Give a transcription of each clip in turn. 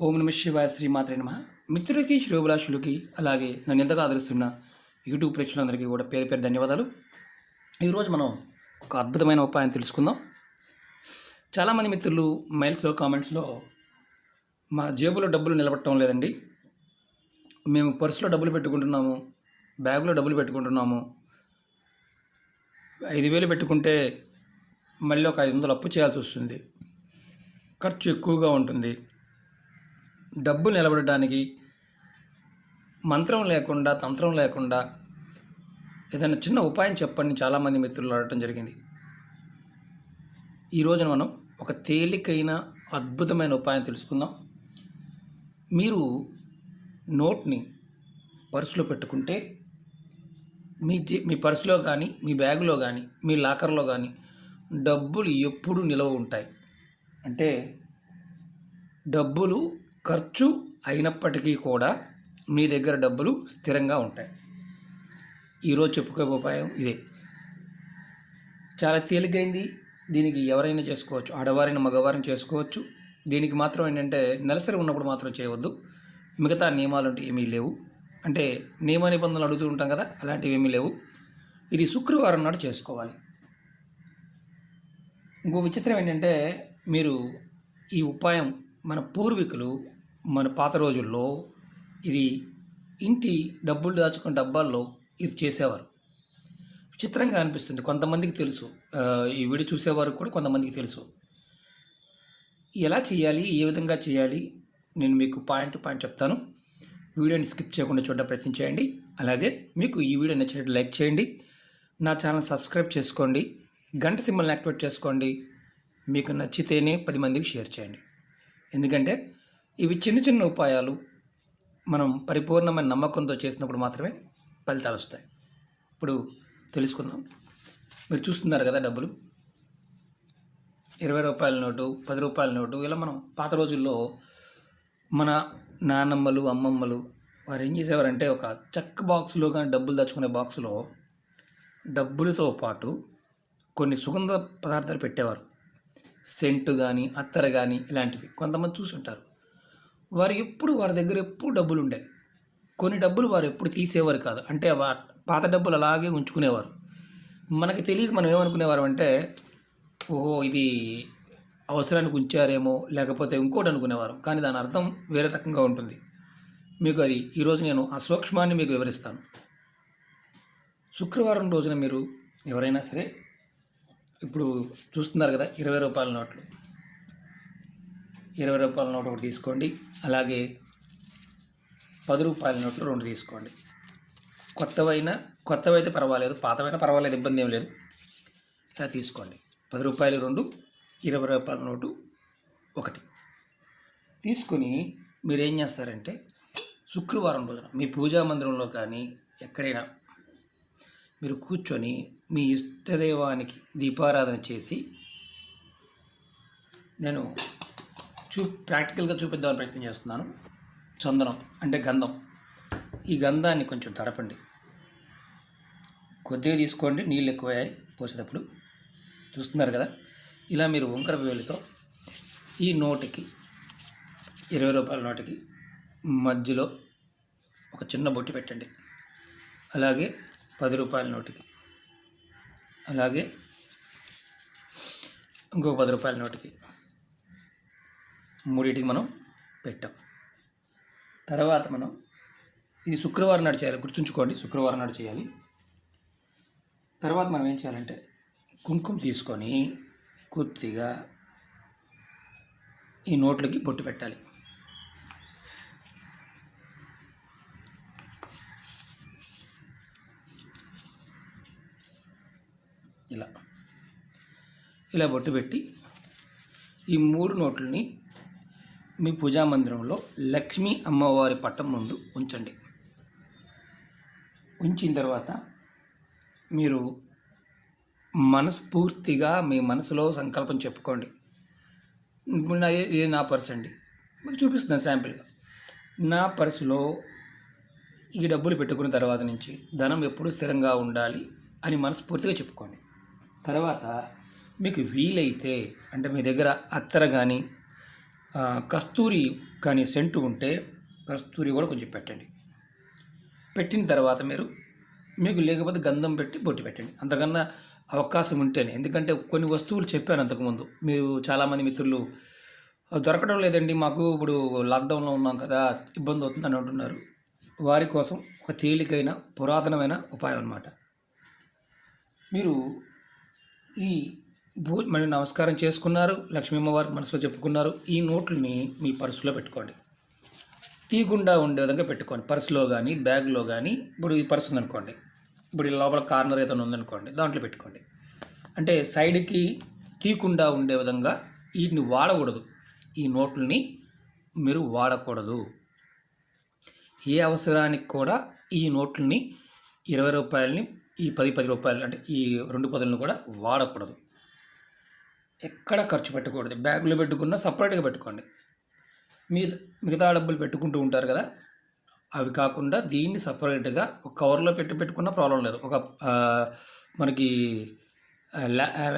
ఓం నమ శివాయ శ్రీమాత్రే నమ. మిత్రులకి శ్రేయోభిలాషులకి అలాగే నన్ను ఎంతగా ఆదరిస్తున్న యూట్యూబ్ ప్రేక్షకులందరికీ కూడా పేరు పేరు ధన్యవాదాలు. ఈరోజు మనం ఒక అద్భుతమైన ఉపాయం తెలుసుకుందాం. చాలామంది మిత్రులు మెయిల్స్లో కామెంట్స్లో మా జేబులో డబ్బులు నిలబడటం లేదండి, మేము పర్సులో డబ్బులు పెట్టుకుంటున్నాము, బ్యాగులో డబ్బులు పెట్టుకుంటున్నాము, 5,000 పెట్టుకుంటే మళ్ళీ ఒక 500 అప్పు చేయాల్సి వస్తుంది, ఖర్చు ఎక్కువగా ఉంటుంది, డబ్బు నిలబడడానికి మంత్రం లేకుండా తంత్రం లేకుండా ఏదైనా చిన్న ఉపాయం చెప్పండి చాలామంది మిత్రులు అడగటం జరిగింది. ఈరోజు మనం ఒక తేలికైన అద్భుతమైన ఉపాయం తెలుసుకుందాం. మీరు నోట్ని పర్సులో పెట్టుకుంటే మీ పర్సులో కానీ మీ బ్యాగులో కానీ మీ లాకర్లో కానీ డబ్బులు ఎప్పుడు నిలవ ఉంటాయి. అంటే డబ్బులు ఖర్చు అయినప్పటికీ కూడా మీ దగ్గర డబ్బులు స్థిరంగా ఉంటాయి. ఈరోజు చెప్పుకోబోయే ఉపాయం ఇదే. చాలా తేలికైంది, దీనికి ఎవరైనా చేసుకోవచ్చు, ఆడవారైనా మగవారిని చేసుకోవచ్చు. దీనికి మాత్రం ఏంటంటే నెలసరి ఉన్నప్పుడు మాత్రం చేయవద్దు, మిగతా నియమాలు అంటే ఏమీ లేవు. అంటే నియమ నిబంధనలు అడుగుతూ ఉంటాం కదా, అలాంటివి ఏమీ లేవు. ఇది శుక్రవారం నాడు చేసుకోవాలి. ఇంకో విచిత్రం ఏంటంటే మీరు ఈ ఉపాయం మన పూర్వీకులు మన పాత రోజుల్లో ఇది ఇంటి డబ్బులు దాచుకున్న డబ్బాల్లో ఇది చేసేవారు. విచిత్రంగా అనిపిస్తుంది, కొంతమందికి తెలుసు, ఈ వీడియో చూసేవారు కూడా కొంతమందికి తెలుసు. ఎలా చేయాలి, ఏ విధంగా చేయాలి నేను మీకు పాయింట్ చెప్తాను. వీడియోని స్కిప్ చేయకుండా చూడడం ప్రయత్నం చేయండి. అలాగే మీకు ఈ వీడియో నచ్చినట్టు లైక్ చేయండి, నా ఛానల్ సబ్స్క్రైబ్ చేసుకోండి, గంట సింబల్ని యాక్టివేట్ చేసుకోండి. మీకు నచ్చితేనే 10 మందికి షేర్ చేయండి. ఎందుకంటే ఇవి చిన్న చిన్న ఉపాయాలు మనం పరిపూర్ణమైన నమ్మకంతో చేసినప్పుడు మాత్రమే ఫలితాలు వస్తాయి. ఇప్పుడు తెలుసుకుందాం. మీరు చూస్తున్నారు కదా, డబ్బులు 20 రూపాయల నోటు, 10 రూపాయల నోటు, ఇలా మనం పాత రోజుల్లో మన నాన్నమ్మలు అమ్మమ్మలు వారు ఏం చేసేవారంటే ఒక చెక్క బాక్సులో కానీ డబ్బులు దాచుకునే బాక్సులో డబ్బులతో పాటు కొన్ని సుగంధ పదార్థాలు పెట్టేవారు. సెంటు కానీ అత్తర కానీ ఇలాంటివి కొంతమంది చూసుంటారు. వారి దగ్గర ఎప్పుడు డబ్బులు ఉండేవి. కొన్ని డబ్బులు వారు ఎప్పుడు తీసేవారు కాదు, అంటే పాత డబ్బులు అలాగే ఉంచుకునేవారు. మనకి తెలియక మనం ఏమనుకునేవారు అంటే, ఓహో ఇది అవసరానికి ఉంచారేమో లేకపోతే ఇంకోటి అనుకునేవారు. కానీ దాని అర్థం వేరే రకంగా ఉంటుంది. మీకు అది ఈరోజు నేను ఆ సూక్ష్మాన్ని మీకు వివరిస్తాను. శుక్రవారం రోజున మీరు ఎవరైనా సరే, ఇప్పుడు చూస్తున్నారు కదా 20 రూపాయల నోట్లు, 20 రూపాయల నోటు ఒకటి తీసుకోండి. అలాగే 10 రూపాయల నోట్లు 2 తీసుకోండి. కొత్తవైతే పర్వాలేదు, పాతవైనా పర్వాలేదు, ఇబ్బంది ఏం లేదు. ఇలా తీసుకోండి. 10 రూపాయలు 2, 20 రూపాయల నోటు 1 తీసుకుని మీరు ఏం చేస్తారంటే, శుక్రవారం రోజున మీ పూజా మందిరంలో కానీ ఎక్కడైనా మీరు కూర్చొని మీ ఇష్టదైవానికి దీపారాధన చేసి, నేను ప్రాక్టికల్గా చూపిద్దామని ప్రయత్నం చేస్తున్నాను. చందనం అంటే గంధం, ఈ గంధాన్ని కొంచెం తడపండి. కొద్దిగా తీసుకోండి, నీళ్ళు ఎక్కువయ్యాయి పోసేటప్పుడు. చూస్తున్నారు కదా, ఇలా మీరు వంకర వేలితో ఈ నోటికి 20 రూపాయల నోటికి మధ్యలో ఒక చిన్న బొట్టు పెట్టండి. అలాగే 10 రూపాయల నోటికి, అలాగే ఇంకో 10 రూపాయల నోటికి, మూడింటికి మనం పెట్టాం. తర్వాత మనం ఇది శుక్రవారం నాడు చేయాలి, గుర్తుంచుకోండి, శుక్రవారం నాడు చేయాలి. తర్వాత మనం ఏం చేయాలంటే, కుంకుమ తీసుకొని కొద్దిగా ఈ నోట్లకి బొట్టు పెట్టాలి. ఇలా బొట్టు పెట్టి ఈ 3 నోట్లని మీ పూజా మందిరంలో లక్ష్మీ అమ్మవారి పట్టం ముందు ఉంచండి. ఉంచిన తర్వాత మీరు మనస్ఫూర్తిగా మీ మనసులో సంకల్పం చెప్పుకోండి. ఇప్పుడు ఇది నా పర్సు అండి, మీకు చూపిస్తున్నాను శాంపిల్గా. నా పర్సులో ఈ డబ్బులు పెట్టుకున్న తర్వాత నుంచి ధనం ఎప్పుడు స్థిరంగా ఉండాలి అని మనస్ఫూర్తిగా చెప్పుకోండి. తర్వాత మీకు వీలైతే, అంటే మీ దగ్గర అత్తర కానీ కస్తూరి కానీ సెంటు ఉంటే కస్తూరి కూడా కొంచెం పెట్టండి. పెట్టిన తర్వాత మీకు లేకపోతే గంధం పెట్టి బొట్టు పెట్టండి. అంతకన్నా అవకాశం ఉంటేనే. ఎందుకంటే కొన్ని వస్తువులు చెప్పాను అంతకుముందు. మీరు చాలామంది మిత్రులు దొరకడం లేదండి మాకు, ఇప్పుడు లాక్డౌన్లో ఉన్నాం కదా, ఇబ్బంది అవుతుందని అంటున్నారు. వారి కోసం ఒక తేలికైన పురాతనమైన ఉపాయం అన్నమాట. మీరు ఈ మరి నమస్కారం చేసుకున్నారు, లక్ష్మీ అమ్మవారి మనసులో చెప్పుకున్నారు. ఈ నోట్లని మీ పర్సులో పెట్టుకోండి. తీయకుండా ఉండే విధంగా పెట్టుకోండి. పర్సులో కానీ బ్యాగ్లో కానీ. ఇప్పుడు ఈ పర్సు ఉందనుకోండి, ఇప్పుడు ఈ లోపల కార్నర్ ఏదైనా ఉందనుకోండి, దాంట్లో పెట్టుకోండి. అంటే సైడ్కి తీయకుండా ఉండే విధంగా. వీటిని వాడకూడదు, ఈ నోట్లని మీరు వాడకూడదు. ఏ అవసరానికి కూడా ఈ నోట్లని 20 రూపాయలని, ఈ 10 రూపాయలు అంటే ఈ 2 పదులను కూడా వాడకూడదు. ఎక్కడ ఖర్చు పెట్టకూడదు. బ్యాగులో పెట్టుకున్నా సపరేట్గా పెట్టుకోండి. మిగతా డబ్బులు పెట్టుకుంటూ ఉంటారు కదా, అవి కాకుండా దీన్ని సపరేట్గా ఒక కవర్లో పెట్టుకున్న ప్రాబ్లం లేదు. ఒక మనకి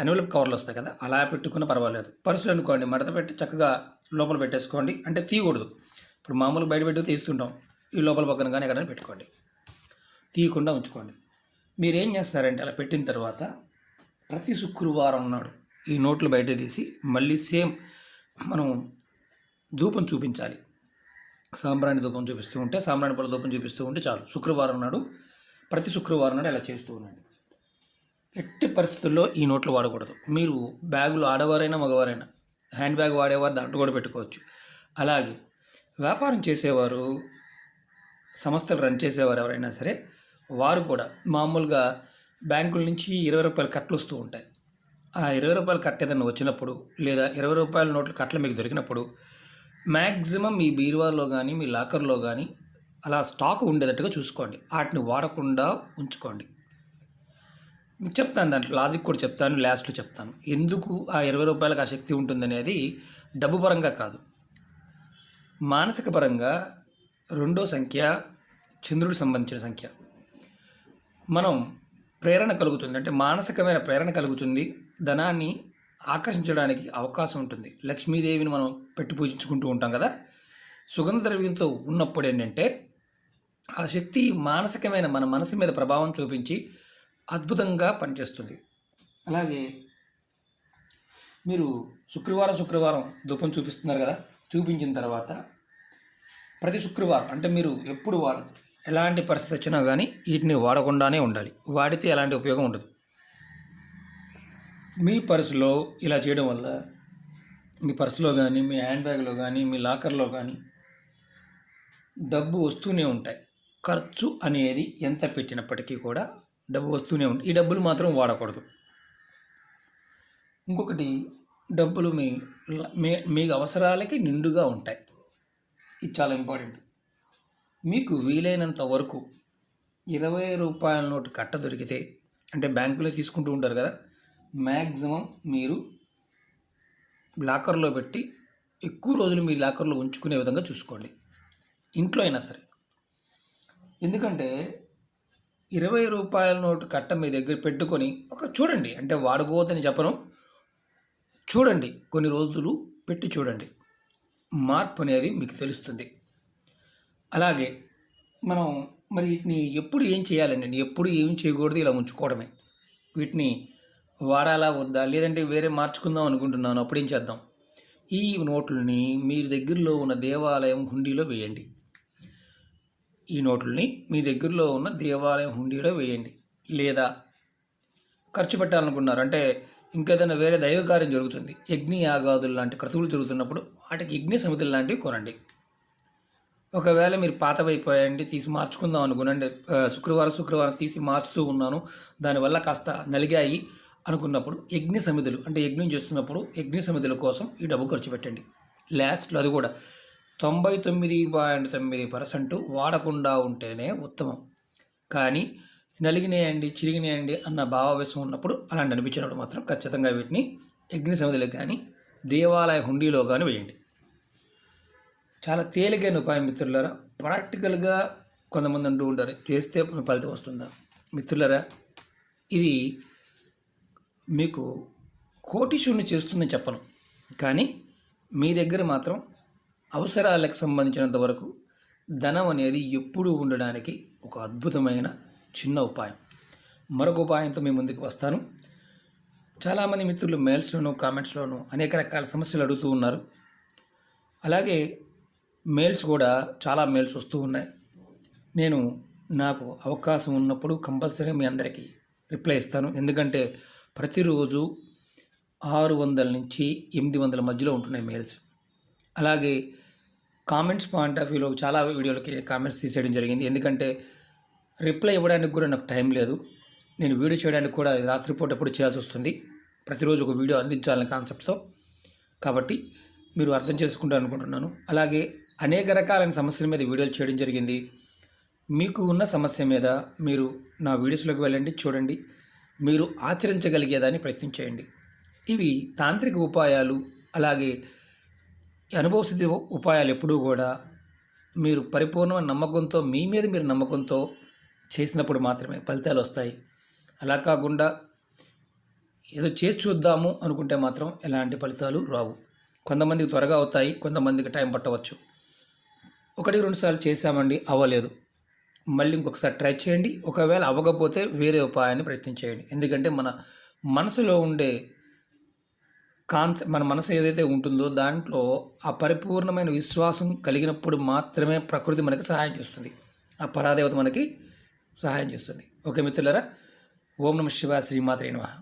ఎన్వలప్ కవర్లు వస్తాయి కదా, అలా పెట్టుకున్న పర్వాలేదు. పర్సులు అనుకోండి, మడత పెట్టి చక్కగా లోపల పెట్టేసుకోండి. అంటే తీయకూడదు. ఇప్పుడు మామూలుగా బయట పెట్టి తీస్తుంటాం, ఈ లోపల పక్కన కానీ ఎక్కడైనా పెట్టుకోండి, తీయకుండా ఉంచుకోండి. మీరేం చేస్తారంటే అలా పెట్టిన తర్వాత ప్రతి శుక్రవారం నాడు ఈ నోట్లు బయట తీసి మళ్ళీ సేమ్ మనం ధూపం చూపించాలి. సాంబ్రాణి ధూపం చూపిస్తూ ఉంటే, సాంబ్రాణి పళ్ళ ధూపం చూపిస్తూ ఉంటే చాలు. శుక్రవారం నాడు, ప్రతి శుక్రవారం నాడు ఇలా చేస్తూ ఉండండి. ఎట్టి పరిస్థితుల్లో ఈ నోట్లు వాడకూడదు. మీరు బ్యాగులు ఆడవారైనా మగవారైనా, హ్యాండ్ బ్యాగ్ వాడేవారు దాంట్లో కూడా పెట్టుకోవచ్చు. అలాగే వ్యాపారం చేసేవారు, సంస్థలు రన్ చేసేవారు ఎవరైనా సరే, వారు కూడా మామూలుగా బ్యాంకుల నుంచి 20 రూపాయల కట్టలు వస్తూ ఉంటాయి. ఆ 20 రూపాయల కట్ట ఏదైనా వచ్చినప్పుడు, లేదా 20 రూపాయల నోట్ల కట్టలు మీకు దొరికినప్పుడు, మ్యాక్సిమం మీ బీరువాలో కానీ మీ లాకర్లో కానీ అలా స్టాక్ ఉండేటట్టుగా చూసుకోండి. వాటిని వాడకుండా ఉంచుకోండి. మీకు చెప్తాను, దాంట్లో లాజిక్ కూడా చెప్తాను, లాస్ట్లో చెప్తాను. ఎందుకు ఆ 20 రూపాయలకు ఆ శక్తి ఉంటుందనేది డబ్బు పరంగా కాదు, మానసిక పరంగా. 2వ సంఖ్య చంద్రుడికి సంబంధించిన సంఖ్య. మనం ప్రేరణ కలుగుతుంది, అంటే మానసికమైన ప్రేరణ కలుగుతుంది. ధనాన్ని ఆకర్షించడానికి అవకాశం ఉంటుంది. లక్ష్మీదేవిని మనం పెట్టి పూజించుకుంటూ ఉంటాం కదా, సుగంధ ద్రవ్యంతో ఉన్నప్పుడు ఏంటంటే ఆ శక్తి మానసికమైన మన మనసు మీద ప్రభావం చూపించి అద్భుతంగా పనిచేస్తుంది. అలాగే మీరు శుక్రవారం ధూపం చూపిస్తున్నారు కదా, చూపించిన తర్వాత ప్రతి శుక్రవారం, అంటే మీరు ఎప్పుడు వాడదు, ఎలాంటి పరిస్థితి వచ్చినా కానీ వీటిని వాడకుండానే ఉండాలి. వాడితే ఎలాంటి ఉపయోగం ఉండదు. మీ పర్సులో ఇలా చేయడం వల్ల, మీ పర్సులో కానీ, మీ హ్యాండ్ బ్యాగ్లో కానీ, మీ లాకర్లో కానీ డబ్బు వస్తూనే ఉంటాయి. ఖర్చు అనేది ఎంత పెట్టినప్పటికీ కూడా డబ్బు వస్తూనే ఉంటుంది. ఈ డబ్బులు మాత్రం వాడకూడదు. ఇంకొకటి, డబ్బులు మీ అవసరాలకి నిండుగా ఉంటాయి. ఇది చాలా ఇంపార్టెంట్. మీకు వీలైనంత వరకు 20 రూపాయల నోటు కట్ట దొరికితే, అంటే బ్యాంకులో తీసుకుంటూ ఉంటారు కదా, మ్యాక్సిమం మీరు లాకర్లో పెట్టి ఎక్కువ రోజులు మీ లాకర్లో ఉంచుకునే విధంగా చూసుకోండి, ఇంట్లో అయినా సరే. ఎందుకంటే 20 రూపాయల నోటు కట్ట మీ దగ్గర పెట్టుకొని చూడండి, అంటే వాడుకోవద్దని చెప్పను, చూడండి, కొన్ని రోజులు పెట్టి చూడండి, మార్పు అనేది మీకు తెలుస్తుంది. అలాగే మనం మరి వీటిని ఎప్పుడు ఏం చేయాలండి, ఎప్పుడు ఏం చేయకూడదు, ఇలా ఉంచుకోవడమే. వీటిని వాడాలా వద్దా, లేదంటే వేరే మార్చుకుందాం అనుకుంటున్నాను, అప్పుడేం చేద్దాం? ఈ నోట్లని మీరు దగ్గరలో ఉన్న దేవాలయం హుండీలో వేయండి. ఈ నోట్లని మీ దగ్గరలో ఉన్న దేవాలయం హుండీలో వేయండి. లేదా ఖర్చు పెట్టాలనుకున్నారు అంటే ఇంకేదైనా వేరే దైవకార్యం జరుగుతుంది, యజ్ఞ యాగాదులు లాంటి క్రతువులు జరుగుతున్నప్పుడు వాటికి యజ్ఞ సమితులు లాంటివి కొనండి. ఒకవేళ మీరు పాతవైపోయాయండి, తీసి మార్చుకుందాం అనుకునండి, శుక్రవారం తీసి మార్చుతూ ఉన్నాను, దానివల్ల కాస్త నలిగాయి అనుకున్నప్పుడు యజ్ఞ సమితులు, అంటే యజ్ఞం చేస్తున్నప్పుడు యజ్ఞ సమితుల కోసం ఈ డబ్బు ఖర్చు పెట్టండి. లాస్ట్లో అది కూడా 99.9% వాడకుండా ఉంటేనే ఉత్తమం. కానీ నలిగినాయండి, చిరిగినాయండి అన్న భావావేశం ఉన్నప్పుడు, అలాంటి అనిపించినప్పుడు మాత్రం ఖచ్చితంగా వీటిని యజ్ఞ సమితులకు కానీ దేవాలయ హుండీలో కానీ వేయండి. చాలా తేలికైన ఉపాయం మిత్రులారా. ప్రాక్టికల్గా కొంతమంది అంటూ ఉంటారు, చేస్తే ఫలితం వస్తుందా? మిత్రులారా, ఇది మీకు కోటీశ్వరుని చేస్తుందని చెప్పను, కానీ మీ దగ్గర మాత్రం అవసరాలకు సంబంధించినంత వరకు ధనం అనేది ఎప్పుడూ ఉండడానికి ఒక అద్భుతమైన చిన్న ఉపాయం. మరొక ఉపాయంతో మీ ముందుకు వస్తాను. చాలామంది మిత్రులు మెయిల్స్లోనూ కామెంట్స్లోనూ అనేక రకాల సమస్యలు అడుగుతూ ఉన్నారు. అలాగే మెయిల్స్ కూడా చాలా మెయిల్స్ వస్తూ ఉన్నాయి. నేను నాకు అవకాశం ఉన్నప్పుడు కంపల్సరీ మీ అందరికీ రిప్లై ఇస్తాను. ఎందుకంటే ప్రతిరోజు 600 నుంచి 800 మధ్యలో ఉంటున్నాయి మెయిల్స్. అలాగే కామెంట్స్ పాయింట్ ఆఫ్ వ్యూలో చాలా వీడియోలకి కామెంట్స్ తీసేయడం జరిగింది. ఎందుకంటే రిప్లై ఇవ్వడానికి కూడా నాకు టైం లేదు. నేను వీడియో చేయడానికి కూడా రాత్రిపూట ఎప్పుడు చేయాల్సి వస్తుంది, ప్రతిరోజు ఒక వీడియో అందించాలనే కాన్సెప్ట్తో. కాబట్టి మీరు అర్థం చేసుకుంటారు అనుకుంటున్నాను. అలాగే అనేక రకాలైన సమస్యల మీద వీడియోలు చేయడం జరిగింది. మీకు ఉన్న సమస్య మీద మీరు నా వీడియోస్లోకి వెళ్ళండి, చూడండి, మీరు ఆచరించగలిగేదాన్ని ప్రయత్నించేయండి. ఇవి తాంత్రిక ఉపాయాలు. అలాగే అనుభవసిద్ధి ఉపాయాలు ఎప్పుడూ కూడా మీరు పరిపూర్ణమైన నమ్మకంతో, మీ మీద మీరు నమ్మకంతో చేసినప్పుడు మాత్రమే ఫలితాలు వస్తాయి. అలా కాకుండా ఏదో చేసి చూద్దాము అనుకుంటే మాత్రం ఎలాంటి ఫలితాలు రావు. కొంతమందికి త్వరగా అవుతాయి, కొంతమందికి టైం పట్టవచ్చు. 1-2 సార్లు చేశామండి, అవ్వలేదు, మళ్ళీ ఇంకొకసారి ట్రై చేయండి. ఒకవేళ అవ్వకపోతే వేరే ఉపాయాన్ని ప్రయత్నించేయండి. ఎందుకంటే మన మనసులో ఉండే మన మనసు ఏదైతే ఉంటుందో దాంట్లో ఆ పరిపూర్ణమైన విశ్వాసం కలిగినప్పుడు మాత్రమే ప్రకృతి మనకి సహాయం చేస్తుంది, ఆ పరాదేవత మనకి సహాయం చేస్తుంది. ఓకే మిత్రులారా, ఓం నమః శివాయ, శ్రీమాత్రే నమః.